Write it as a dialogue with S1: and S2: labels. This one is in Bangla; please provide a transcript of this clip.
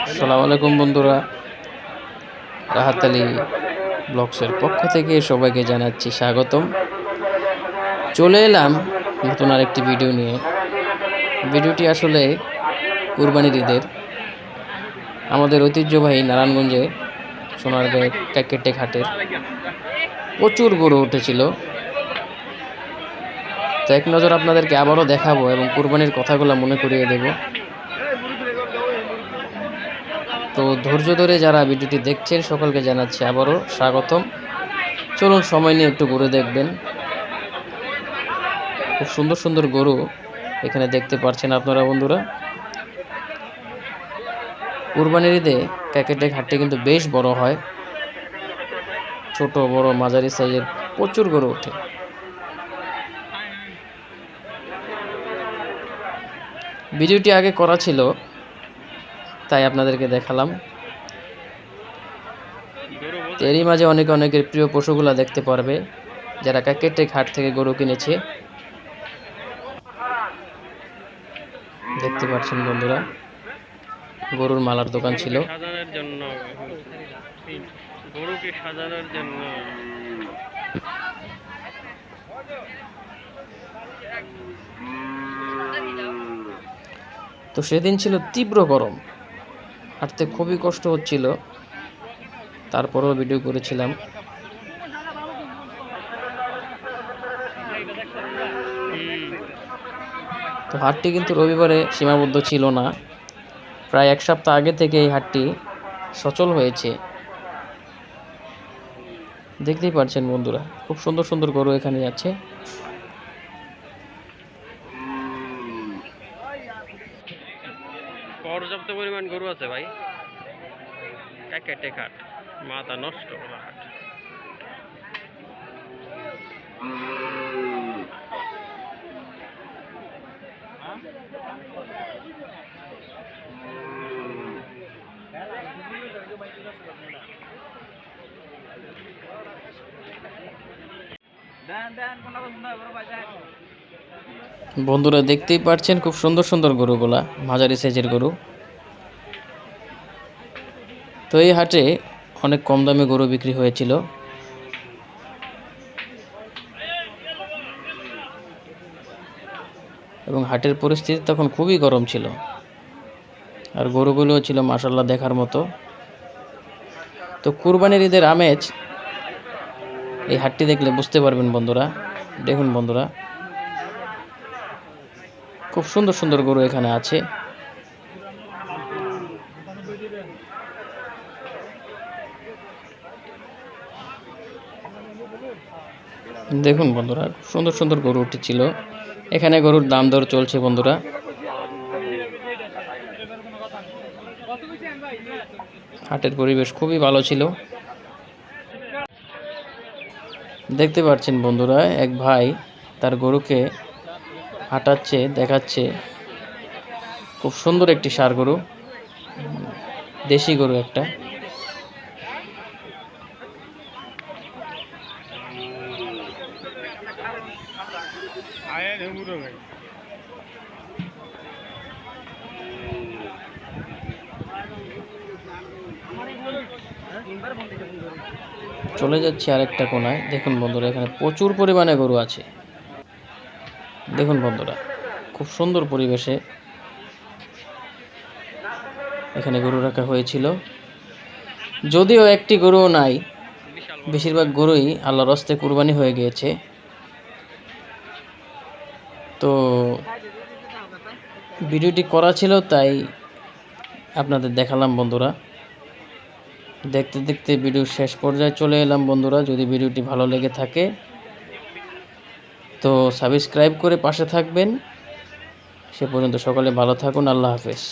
S1: আসসালামু আলাইকুম বন্ধুরা, রাহাত আলী ব্লগসের পক্ষ থেকে সবাইকে জানাচ্ছি স্বাগতম। চলে এলাম নতুন আরেকটি ভিডিও নিয়ে। ভিডিওটি আসলে কুরবানির ঈদের আমাদের ঐতিহ্যবাহী নারায়ণগঞ্জে সোনারগাঁয়ে কাকেরটেক হাটের প্রচুর গরু উঠেছিল। তো এক নজর আপনাদেরকে আবারও দেখাবো এবং কুরবানির কথাগুলো মনে করিয়ে দেব। তো ধৈর্য ধরে যারা ভিডিওটি দেখছেন সকলকে জানাচ্ছি আবারও স্বাগতম। চলুন সময় নিয়ে একটু ঘুরে দেখবেন। খুব সুন্দর সুন্দর গরু এখানে দেখতে পাচ্ছেন আপনারা বন্ধুরা। কুরবানির ঈদে কাকেরটেক হাটটি কিন্তু বেশ বড় হয়, ছোট বড় মাঝারি সাইজের প্রচুর গরু ওঠে। ভিডিওটি আগে করা ছিল তাই আপনাদেরকে দেখালাম। এরই মাঝে অনেকের প্রিয় পশুগুলা দেখতে পারবে যারা কাকেরটেক হাট থেকে গরু কিনেছে। দেখতে পাচ্ছেন বন্ধুরা, গরুর মালার দোকান ছিল।
S2: গরুকে সাজানোর জন্য
S1: তো সেদিন ছিল তীব্র গরম, হাঁটতে খুবই কষ্ট হচ্ছিল, তারপরেও ভিডিও করেছিলাম। তো হাটটি কিন্তু রবিবারে সীমাবদ্ধ ছিল না, প্রায় এক সপ্তাহ আগে থেকে এই হাটটি সচল হয়েছে। দেখতেই পাচ্ছেন বন্ধুরা, খুব সুন্দর সুন্দর গরু এখানে আছে।
S2: পর্যাপ্ত পরিমাণ গরু আছে ভাই। কাকেরটেক হাট মাথা নষ্ট হাট।
S1: বন্ধুরা দেখতেই পাচ্ছেন খুব সুন্দর সুন্দর গরুগুলা, মাঝারি সাইজের গরু। তো এই হাটে অনেক কম দামে গরু বিক্রি হয়েছিল। এবং হাটের পরিস্থিতি তখন খুবই গরম ছিল, আর গরুগুলোও ছিল মাশাআল্লাহ দেখার মতো। তো কুরবানির ঈদের আমেজ এই হাটটি দেখলে বুঝতে পারবেন বন্ধুরা। দেখুন বন্ধুরা, খুব সুন্দর সুন্দর গরু এখানে আছে। দেখুন বন্ধুরা, সুন্দর সুন্দর গরু উঠেছিল। এখানে গরুর দাম দর চলছে বন্ধুরা। হাটের পরিবেশ খুবই ভালো ছিল। দেখতে পাচ্ছেন বন্ধুরা, এক ভাই তার গরুকে হাঁটাচ্ছে, দেখাচ্ছে। খুব সুন্দর একটি ষাঁড় গরু, দেশি গরু একটা। চলে যাচ্ছি আরেকটা কোনায়। দেখুন বন্ধুরা, এখানে প্রচুর পরিমাণে গরু আছে। দেখুন বন্ধুরা, খুব সুন্দর পরিবেশে এখানে গরু রাখা হয়েছিল। যদিও একটি গরুও নাই, বেশিরভাগ গরুই আল্লাহর হস্তে কুরবানি হয়ে গিয়েছে। তো ভিডিওটি করা ছিল তাই আপনাদের দেখালাম বন্ধুরা। দেখতে দেখতে ভিডিও শেষ পর্যায়ে চলে এলাম বন্ধুরা। যদি ভিডিওটি ভালো লেগে থাকে তো সাবস্ক্রাইব করে পাশে থাকবেন। সে পর্যন্ত সকলে ভালো থাকুন। আল্লাহ হাফেজ।